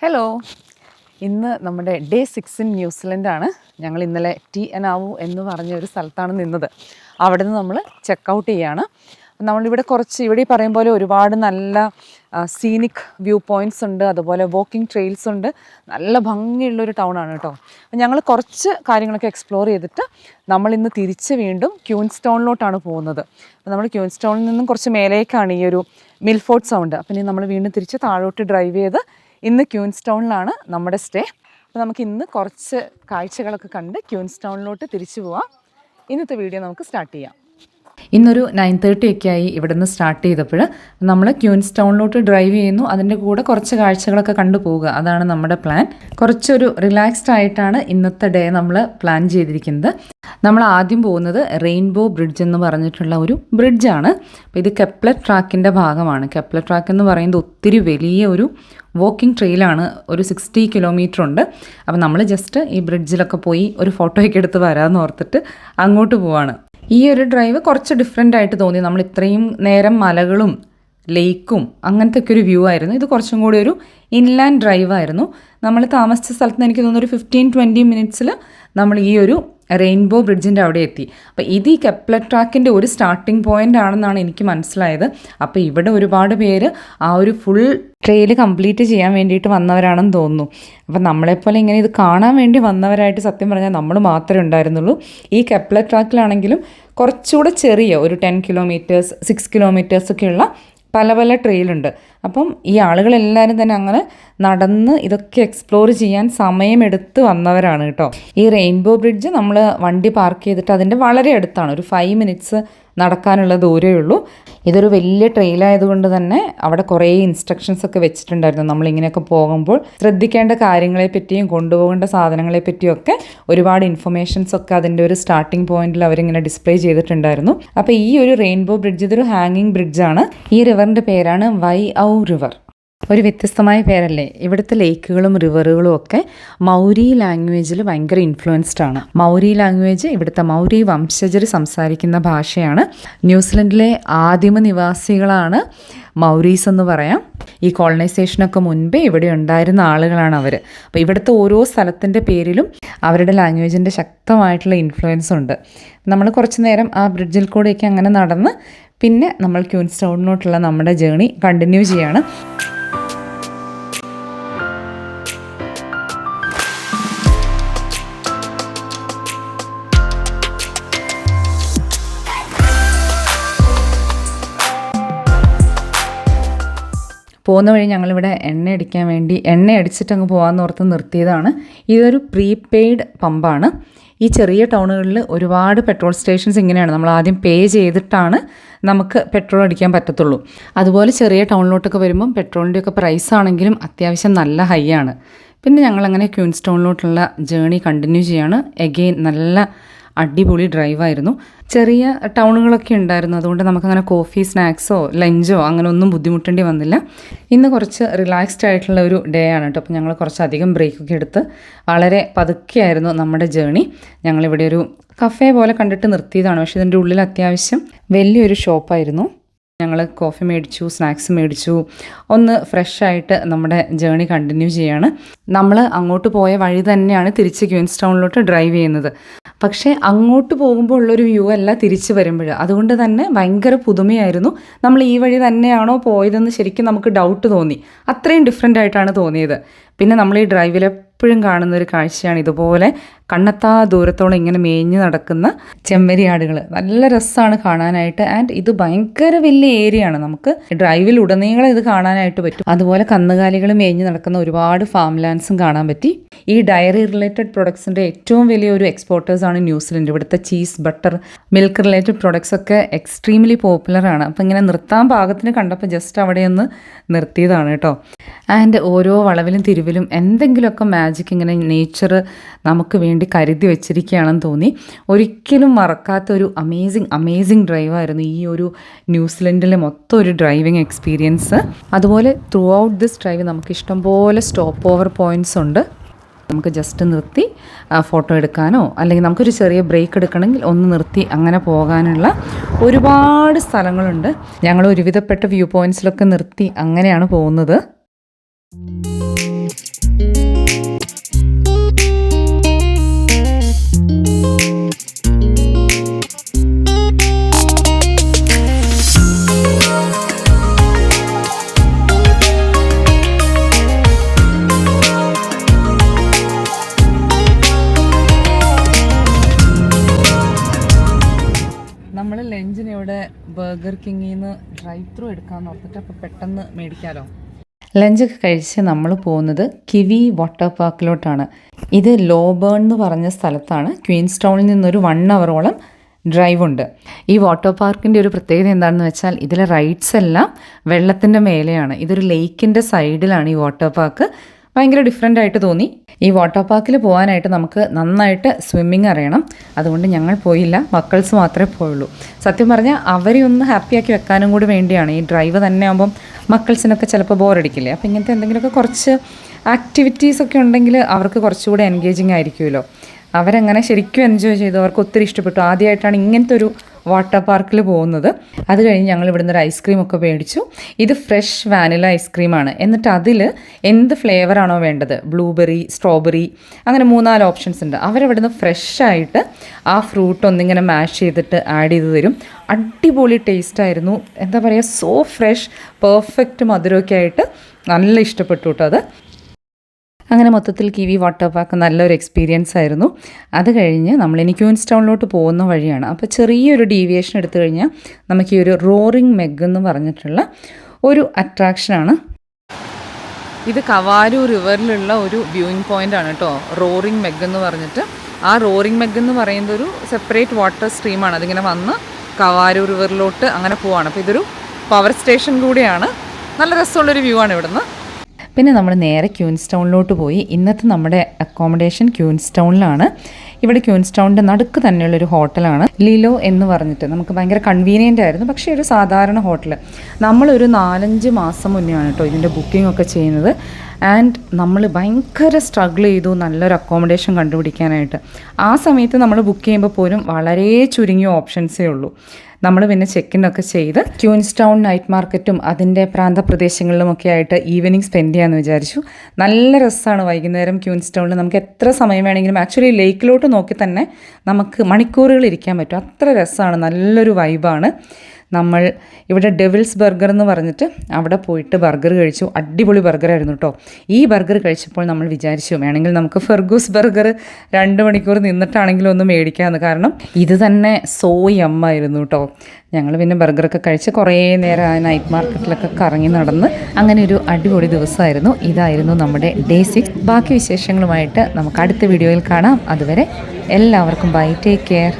Hello, ഇന്ന് നമ്മുടെ day 6 in ന്യൂസിലൻഡാണ്. ഞങ്ങൾ ഇന്നലെ ടി എനാവു എന്ന് പറഞ്ഞ ഒരു സ്ഥലത്താണ് നിന്നത്. അവിടെ നിന്ന് നമ്മൾ ചെക്കൗട്ട് ചെയ്യുകയാണ്. നമ്മളിവിടെ ഇവിടെ പറയും പോലെ ഒരുപാട് നല്ല സീനിക് വ്യൂ പോയിൻറ്റ്സ് ഉണ്ട്, അതുപോലെ വാക്കിംഗ് ട്രെയിൽസ് ഉണ്ട്. നല്ല ഭംഗിയുള്ളൊരു ടൗണാണ് കേട്ടോ. അപ്പം ഞങ്ങൾ കുറച്ച് കാര്യങ്ങളൊക്കെ എക്സ്പ്ലോർ ചെയ്തിട്ട് നമ്മളിന്ന് തിരിച്ച് വീണ്ടും ക്യൂൻസ്റ്റൗണിലോട്ടാണ് പോകുന്നത്. അപ്പോൾ നമ്മൾ ക്യൂൻസ്റ്റൗണിൽ നിന്നും കുറച്ച് മേലേക്കാണ് ഈ ഒരു മിൽഫോർഡ് സൗണ്ട്. അപ്പം ഇനി നമ്മൾ വീണ്ടും തിരിച്ച് താഴോട്ട് ഡ്രൈവ് ചെയ്ത് ഇന്ന് ക്യൂൻസ്റ്റൗണിലാണ് നമ്മുടെ സ്റ്റേ. അപ്പോൾ നമുക്ക് ഇന്ന് കുറച്ച് കാഴ്ചകളൊക്കെ കണ്ട് ക്യൂൻസ്റ്റൗണിലോട്ട് തിരിച്ചു പോവാം. ഇന്നത്തെ വീഡിയോ നമുക്ക് സ്റ്റാർട്ട് ചെയ്യാം. ഇന്നൊരു 9:30 ഒക്കെ ആയി ഇവിടെ നിന്ന് സ്റ്റാർട്ട് ചെയ്തപ്പോൾ നമ്മൾ ക്യൂൻസ്റ്റൗണിലോട്ട് ഡ്രൈവ് ചെയ്യുന്നു. അതിൻ്റെ കൂടെ കുറച്ച് കാഴ്ചകളൊക്കെ കണ്ടു പോവുക, അതാണ് നമ്മുടെ പ്ലാൻ. കുറച്ചൊരു റിലാക്സ്ഡ് ആയിട്ടാണ് ഇന്നത്തെ ഡേ നമ്മൾ പ്ലാൻ ചെയ്തിരിക്കുന്നത്. നമ്മൾ ആദ്യം പോകുന്നത് റെയിൻബോ ബ്രിഡ്ജ് എന്ന് പറഞ്ഞിട്ടുള്ള ഒരു ബ്രിഡ്ജാണ്. അപ്പോൾ ഇത് കെപ്ലർ ട്രാക്കിൻ്റെ ഭാഗമാണ്. കെപ്ലർ ട്രാക്ക് എന്ന് പറയുന്നത് ഒത്തിരി വലിയ ഒരു വാക്കിംഗ് ട്രെയിലാണ്. ഒരു 60 കിലോമീറ്റർ ഉണ്ട്. അപ്പോൾ നമ്മൾ ജസ്റ്റ് ഈ ബ്രിഡ്ജിലൊക്കെ പോയി ഒരു ഫോട്ടോയൊക്കെ എടുത്ത് വരാമെന്ന് ഓർത്തിട്ട് അങ്ങോട്ട് പോവാണ്. ഈ ഒരു ഡ്രൈവ് കുറച്ച് ഡിഫറെൻ്റ് ആയിട്ട് തോന്നി. നമ്മൾ ഇത്രയും നേരം മലകളും ലേക്കും അങ്ങനത്തെ ഒക്കെ ഒരു വ്യൂ ആയിരുന്നു. ഇത് കുറച്ചും കൂടി ഒരു ഇൻലാൻഡ് ഡ്രൈവ് ആയിരുന്നു. നമ്മൾ താമസിച്ച സ്ഥലത്ത് നിന്ന് എനിക്ക് തോന്നുന്നു ഒരു 15-20 മിനിറ്റ്സിൽ നമ്മൾ ഈ ഒരു റെയിൻബോ ബ്രിഡ്ജിൻ്റെ അവിടെ എത്തി. അപ്പോൾ ഇത് ഈ കെപ്ലർ ട്രാക്കിൻ്റെ ഒരു സ്റ്റാർട്ടിംഗ് പോയിൻ്റ് ആണെന്നാണ് എനിക്ക് മനസ്സിലായത്. അപ്പോൾ ഇവിടെ ഒരുപാട് പേര് ആ ഒരു ഫുൾ ട്രെയിൽ കംപ്ലീറ്റ് ചെയ്യാൻ വേണ്ടിയിട്ട് വന്നവരാണെന്ന് തോന്നുന്നു. അപ്പം നമ്മളെപ്പോലെ ഇങ്ങനെ ഇത് കാണാൻ വേണ്ടി വന്നവരായിട്ട് സത്യം പറഞ്ഞാൽ നമ്മൾ മാത്രമേ ഉണ്ടായിരുന്നുള്ളൂ. ഈ കെപ്ലർ ട്രാക്കിലാണെങ്കിലും കുറച്ചുകൂടെ ചെറിയ ഒരു 10 കിലോമീറ്റേഴ്സ് 6 കിലോമീറ്റേഴ്സൊക്കെയുള്ള പല പല ട്രെയിലുണ്ട്. അപ്പം ഈ ആളുകളെല്ലാവരും തന്നെ അങ്ങനെ നടന്ന് ഇതൊക്കെ എക്സ്പ്ലോർ ചെയ്യാൻ സമയമെടുത്ത് വന്നവരാണ് കേട്ടോ. ഈ റെയിൻബോ ബ്രിഡ്ജ് നമ്മൾ വണ്ടി പാർക്ക് ചെയ്തിട്ട് അതിൻ്റെ വളരെ അടുത്താണ്, ഒരു 5 മിനിറ്റ്സ് നടക്കാനുള്ള ദൂരമേ ഉള്ളൂ. ഇതൊരു വലിയ ട്രെയിലായതുകൊണ്ട് തന്നെ അവിടെ കുറേ ഇൻസ്ട്രക്ഷൻസ് ഒക്കെ വെച്ചിട്ടുണ്ടായിരുന്നു. നമ്മളിങ്ങനെയൊക്കെ പോകുമ്പോൾ ശ്രദ്ധിക്കേണ്ട കാര്യങ്ങളെ പറ്റിയും കൊണ്ടുപോകേണ്ട സാധനങ്ങളെ പറ്റിയൊക്കെ ഒരുപാട് ഇൻഫർമേഷൻസ് ഒക്കെ അതിൻ്റെ ഒരു സ്റ്റാർട്ടിംഗ് പോയിന്റിൽ അവരിങ്ങനെ ഡിസ്പ്ലേ ചെയ്തിട്ടുണ്ടായിരുന്നു. അപ്പോൾ ഈ ഒരു റെയിൻബോ ബ്രിഡ്ജ് ഇതൊരു ഹാങ്ങിങ് ബ്രിഡ്ജാണ്. ഈ റിവറിൻ്റെ പേരാണ് വൈ ഔ റിവർ. ഒരു വ്യത്യസ്തമായ പേരല്ലേ. ഇവിടുത്തെ ലേക്കുകളും റിവറുകളും ഒക്കെ മൗരി ലാംഗ്വേജിൽ ഭയങ്കര ഇൻഫ്ലുവൻസ്ഡ് ആണ്. മൗരി ലാംഗ്വേജ് ഇവിടുത്തെ മൗരി വംശജർ സംസാരിക്കുന്ന ഭാഷയാണ്. ന്യൂസിലൻഡിലെ ആദിമ നിവാസികളാണ് മൗരീസ് എന്ന് പറയാം. ഈ കോളനൈസേഷനൊക്കെ മുൻപേ ഇവിടെ ഉണ്ടായിരുന്ന ആളുകളാണ് അവർ. അപ്പോൾ ഇവിടുത്തെ ഓരോ സ്ഥലത്തിൻ്റെ പേരിലും അവരുടെ ലാംഗ്വേജിൻ്റെ ശക്തമായിട്ടുള്ള ഇൻഫ്ലുവൻസ് ഉണ്ട്. നമ്മൾ കുറച്ച് നേരം ആ ബ്രിഡ്ജിൽ കൂടെയൊക്കെ അങ്ങനെ നടന്ന് പിന്നെ നമ്മൾ ക്യൂൻസ്റ്റൗണിലോട്ടുള്ള നമ്മുടെ ജേണി കണ്ടിന്യൂ ചെയ്യാണ്. പോകുന്ന വഴി ഞങ്ങളിവിടെ എണ്ണ അടിച്ചിട്ട് അങ്ങ് പോകാമെന്ന് ഓർത്ത് നിർത്തിയതാണ്. ഇതൊരു പ്രീപെയ്ഡ് പമ്പാണ്. ഈ ചെറിയ ടൗണുകളിൽ ഒരുപാട് പെട്രോൾ സ്റ്റേഷൻസ് ഇങ്ങനെയാണ്. നമ്മൾ ആദ്യം പേ ചെയ്തിട്ടാണ് നമുക്ക് പെട്രോൾ അടിക്കാൻ പറ്റത്തുള്ളൂ. അതുപോലെ ചെറിയ ടൗണിലോട്ടൊക്കെ വരുമ്പം പെട്രോളിൻ്റെയൊക്കെ പ്രൈസ് ആണെങ്കിലും അത്യാവശ്യം നല്ല ഹൈ ആണ്. പിന്നെ ഞങ്ങളങ്ങനെ ക്യൂൻസ്റ്റൗണിലോട്ടുള്ള ജേണി കണ്ടിന്യൂ ചെയ്യാണ്. എഗെയിൻ നല്ല അടിപൊളി ഡ്രൈവായിരുന്നു. ചെറിയ ടൗണുകളൊക്കെ ഉണ്ടായിരുന്നു, അതുകൊണ്ട് നമുക്കങ്ങനെ കോഫി സ്നാക്സോ ലഞ്ചോ അങ്ങനെ ഒന്നും ബുദ്ധിമുട്ടേണ്ടി വന്നില്ല. ഇന്ന് കുറച്ച് റിലാക്സ്ഡ് ആയിട്ടുള്ള ഒരു ഡേ ആണ് കേട്ടോ. അപ്പോൾ ഞങ്ങൾ കുറച്ചധികം ബ്രേക്കൊക്കെ എടുത്ത് വളരെ പതുക്കെയായിരുന്നു നമ്മുടെ ജേണി. ഞങ്ങളിവിടെ ഒരു കഫേ പോലെ കണ്ടിട്ട് നിർത്തിയതാണ്, പക്ഷേ ഇതിൻ്റെ ഉള്ളിൽ അത്യാവശ്യം വലിയൊരു ഷോപ്പായിരുന്നു. ഞങ്ങൾ കോഫി മേടിച്ചു, സ്നാക്സ് മേടിച്ചു, ഒന്ന് ഫ്രഷായിട്ട് നമ്മുടെ ജേണി കണ്ടിന്യൂ ചെയ്യാണ്. നമ്മൾ അങ്ങോട്ട് പോയ വഴി തന്നെയാണ് തിരിച്ച് ക്യൂൻസ്റ്റൗണിലോട്ട് ഡ്രൈവ് ചെയ്യുന്നത്. പക്ഷേ അങ്ങോട്ട് പോകുമ്പോൾ ഉള്ളൊരു വ്യൂ അല്ല തിരിച്ച് വരുമ്പോൾ. അതുകൊണ്ട് തന്നെ ഭയങ്കര പുതുമയായിരുന്നു. നമ്മൾ ഈ വഴി തന്നെയാണോ പോയതെന്ന് ശരിക്കും നമുക്ക് ഡൗട്ട് തോന്നി. അത്രയും ഡിഫറെൻ്റ് ആയിട്ടാണ് തോന്നിയത്. പിന്നെ നമ്മൾ ഈ ഡ്രൈവിൽ എപ്പോഴും കാണുന്നൊരു കാഴ്ചയാണ് ഇതുപോലെ കണ്ണെത്താ ദൂരത്തോളം ഇങ്ങനെ മേഞ്ഞ് നടക്കുന്ന ചെമ്മരിയാടുകൾ. നല്ല രസമാണ് കാണാനായിട്ട്. ആൻഡ് ഇത് ഭയങ്കര വലിയ ഏരിയ ആണ്. നമുക്ക് ഡ്രൈവിൽ ഉടനീളം ഇത് കാണാനായിട്ട് പറ്റും. അതുപോലെ കന്നുകാലികൾ മേഞ്ഞ് നടക്കുന്ന ഒരുപാട് ഫാം ലാൻഡ്സും കാണാൻ പറ്റി. ഈ ഡയറി റിലേറ്റഡ് പ്രൊഡക്ട്സിൻ്റെ ഏറ്റവും വലിയൊരു എക്സ്പോർട്ടേഴ്സാണ് ന്യൂസിലൻഡ്. ഇവിടുത്തെ cheese, butter, milk related products ഒക്കെ എക്സ്ട്രീംലി പോപ്പുലറാണ്. അപ്പോൾ ഇങ്ങനെ നിർത്താൻ പാകത്തിന് കണ്ടപ്പോൾ ജസ്റ്റ് അവിടെ ഒന്ന് നിർത്തിയതാണ് കേട്ടോ. ആൻഡ് ഓരോ വളവിലും തിരിവിലും എന്തെങ്കിലുമൊക്കെ മാജിക് ഇങ്ങനെ നേച്ചർ നമുക്ക് വേണ്ടി കരുതി വെച്ചിരിക്കുകയാണെന്ന് തോന്നി. ഒരിക്കലും മറക്കാത്തൊരു അമേസിങ് ഡ്രൈവായിരുന്നു ഈ ഒരു ന്യൂസിലൻഡിലെ മൊത്തം ഒരു ഡ്രൈവിംഗ് എക്സ്പീരിയൻസ്. അതുപോലെ ത്രൂ ഔട്ട് ദിസ് ഡ്രൈവ് നമുക്ക് ഇഷ്ടംപോലെ സ്റ്റോപ്പ് ഓവർ പോയിൻറ്റ്സ് ഉണ്ട്. നമുക്ക് ജസ്റ്റ് നിർത്തി ഫോട്ടോ എടുക്കാനോ അല്ലെങ്കിൽ നമുക്കൊരു ചെറിയ ബ്രേക്ക് എടുക്കണമെങ്കിൽ ഒന്ന് നിർത്തി അങ്ങനെ പോകാനുള്ള ഒരുപാട് സ്ഥലങ്ങളുണ്ട്. ഞങ്ങൾ ഒരുവിധപ്പെട്ട വ്യൂ പോയിൻറ്റ്സിലൊക്കെ നിർത്തി അങ്ങനെയാണ് പോകുന്നത്. ബർഗർ കിങ്ങിൽ നിന്ന് ഡ്രൈവ് ത്രൂ എടുക്കാമെന്ന് ഓർത്തിട്ട് അപ്പോൾ പെട്ടെന്ന് മേടിക്കാമല്ലോ. ലഞ്ചൊക്കെ കഴിച്ച് നമ്മൾ പോകുന്നത് കിവി വാട്ടർ പാർക്കിലോട്ടാണ്. ഇത് ലോബേൺ എന്ന് പറഞ്ഞ സ്ഥലത്താണ്. ക്വീൻസ് ടൗണിൽ നിന്നൊരു 1 അവറോളം ഡ്രൈവ് ഉണ്ട്. ഈ വാട്ടർ പാർക്കിൻ്റെ ഒരു പ്രത്യേകത എന്താണെന്ന് വെച്ചാൽ ഇതിലെ റൈഡ്സ് എല്ലാം വെള്ളത്തിൻ്റെ മേലെയാണ്. ഇതൊരു ലേക്കിൻ്റെ സൈഡിലാണ് ഈ വാട്ടർ പാർക്ക്. ഭയങ്കര ഡിഫറെൻ്റ് ആയിട്ട് തോന്നി. ഈ വാട്ടർ പാർക്കിൽ പോകാനായിട്ട് നമുക്ക് നന്നായിട്ട് സ്വിമ്മിങ് അറിയണം. അതുകൊണ്ട് ഞങ്ങൾ പോയില്ല, മക്കൾസ് മാത്രമേ പോയുള്ളൂ. സത്യം പറഞ്ഞാൽ അവരെ ഒന്ന് ഹാപ്പിയാക്കി വെക്കാനും കൂടി വേണ്ടിയാണ്. ഈ ഡ്രൈവ് തന്നെ ആകുമ്പം മക്കൾസിനൊക്കെ ചിലപ്പോൾ ബോറടിക്കില്ലേ. അപ്പോൾ ഇങ്ങനത്തെ എന്തെങ്കിലുമൊക്കെ കുറച്ച് ആക്ടിവിറ്റീസൊക്കെ ഉണ്ടെങ്കിൽ അവർക്ക് കുറച്ചുകൂടെ എൻഗേജിങ് ആയിരിക്കുമല്ലോ. അവരങ്ങനെ ശരിക്കും എൻജോയ് ചെയ്തു. അവർക്ക് ഒത്തിരി ഇഷ്ടപ്പെട്ടു. ആദ്യമായിട്ടാണ് ഇങ്ങനത്തെ ഒരു വാട്ടർ പാർക്കിൽ പോകുന്നത്. അത് കഴിഞ്ഞ് ഞങ്ങൾ ഇവിടുന്ന് ഒരു ഐസ്ക്രീമൊക്കെ മേടിച്ചു. ഇത് ഫ്രഷ് വാനില ഐസ്ക്രീമാണ്. എന്നിട്ട് അതിൽ എന്ത് ഫ്ലേവറാണോ വേണ്ടത്, ബ്ലൂബെറി, സ്ട്രോബെറി, അങ്ങനെ 3-4 ഓപ്ഷൻസ് ഉണ്ട്. അവരവിടുന്ന് ഫ്രഷായിട്ട് ആ ഫ്രൂട്ട് ഒന്നിങ്ങനെ മാഷ് ചെയ്തിട്ട് ആഡ് ചെയ്ത് തരും. അടിപൊളി ടേസ്റ്റായിരുന്നു. എന്താ പറയുക, സോ ഫ്രഷ്, പെർഫെക്റ്റ് മധുരമൊക്കെ ആയിട്ട് നല്ല ഇഷ്ടപ്പെട്ടു കേട്ടോ അത്. അങ്ങനെ മൊത്തത്തിൽ കിവി വാട്ടർ പാർക്ക് നല്ലൊരു എക്സ്പീരിയൻസ് ആയിരുന്നു. അത് കഴിഞ്ഞ് നമ്മളിനി ക്വീൻസ് ടൗണിലോട്ട് പോകുന്ന വഴിയാണ്. അപ്പോൾ ചെറിയൊരു ഡീവിയേഷൻ എടുത്തു കഴിഞ്ഞാൽ നമുക്ക് ഈ ഒരു റോറിങ് മെഗ് എന്ന് പറഞ്ഞിട്ടുള്ള ഒരു അട്രാക്ഷനാണ്. ഇത് കവാരു റിവറിലുള്ള ഒരു വ്യൂയിങ് പോയിൻ്റ് ആണ് കേട്ടോ, റോറിങ് മെഗ് എന്ന് പറഞ്ഞിട്ട്. ആ റോറിങ് മെഗ് എന്ന് പറയുന്നത് ഒരു സെപ്പറേറ്റ് വാട്ടർ സ്ട്രീമാണ്. അതിങ്ങനെ വന്ന് കവാരു റിവറിലോട്ട് അങ്ങനെ പോവാണ്. അപ്പോൾ ഇതൊരു പവർ സ്റ്റേഷൻ കൂടിയാണ്. നല്ല രസമുള്ളൊരു വ്യൂ ആണ് ഇവിടുന്ന്. പിന്നെ നമ്മൾ നേരെ ക്വീൻസ് ടൗണിലോട്ട് പോയി. ഇന്നത്തെ നമ്മുടെ അക്കോമഡേഷൻ ക്വീൻസ് ടൗണിലാണ്. ഇവിടെ ക്വീൻസ് ടൗണിൻ്റെ നടുക്ക് തന്നെയുള്ളൊരു ഹോട്ടലാണ് ലിലോ എന്ന് പറഞ്ഞിട്ട്. നമുക്ക് ഭയങ്കര കൺവീനിയൻ്റ് ആയിരുന്നു. പക്ഷേ ഒരു സാധാരണ ഹോട്ടൽ. നമ്മളൊരു 4-5 മാസം മുന്നെയാണ് കേട്ടോ ഇതിൻ്റെ ബുക്കിംഗ് ഒക്കെ ചെയ്യുന്നത്. ആൻഡ് നമ്മൾ ഭയങ്കര സ്ട്രഗിൾ ചെയ്തു നല്ലൊരു അക്കോമഡേഷൻ കണ്ടുപിടിക്കാനായിട്ട്. ആ സമയത്ത് നമ്മൾ ബുക്ക് ചെയ്യുമ്പോൾ പോലും വളരെ ചുരുങ്ങിയ ഓപ്ഷൻസേ ഉള്ളൂ. നമ്മൾ പിന്നെ ചെക്കിനൊക്കെ ചെയ്ത് ക്വീൻസ് ടൗൺ നൈറ്റ് മാർക്കറ്റും അതിൻ്റെ പ്രാന്തപ്രദേശങ്ങളിലുമൊക്കെ ആയിട്ട് ഈവനിങ് സ്പെൻഡ് ചെയ്യാമെന്ന് വിചാരിച്ചു. നല്ല രസമാണ് വൈകുന്നേരം ക്വീൻസ് ടൗണിൽ. നമുക്ക് എത്ര സമയം വേണമെങ്കിലും ആക്ച്വലി ലേക്കിലോട്ട് നോക്കി തന്നെ നമുക്ക് മണിക്കൂറുകൾ ഇരിക്കാൻ പറ്റും. അത്ര രസമാണ്, നല്ലൊരു വൈബാണ്. നമ്മൾ ഇവിടെ ഡെവിൾസ് ബർഗർ എന്ന് പറഞ്ഞിട്ട് അവിടെ പോയിട്ട് ബർഗർ കഴിച്ചു. അടിപൊളി ബർഗറായിരുന്നു കേട്ടോ. ഈ ബർഗർ കഴിച്ചപ്പോൾ നമ്മൾ വിചാരിച്ചു വേണമെങ്കിൽ നമുക്ക് ഫെർഗൂസ് ബർഗർ 2 മണിക്കൂർ നിന്നിട്ടാണെങ്കിലും ഒന്ന് മേടിക്കാമെന്ന്. കാരണം ഇത് തന്നെ സോ യമ്മായിരുന്നു കേട്ടോ. ഞങ്ങൾ പിന്നെ ബർഗറൊക്കെ കഴിച്ച് കുറേ നേരം ആ നൈറ്റ് മാർക്കറ്റിലൊക്കെ കറങ്ങി നടന്ന് അങ്ങനെ ഒരു അടിപൊളി ദിവസമായിരുന്നു. ഇതായിരുന്നു നമ്മുടെ ഡേ 6. ബാക്കി വിശേഷങ്ങളുമായിട്ട് നമുക്ക് അടുത്ത വീഡിയോയിൽ കാണാം. അതുവരെ എല്ലാവർക്കും ബൈ, ടേക്ക് കെയർ.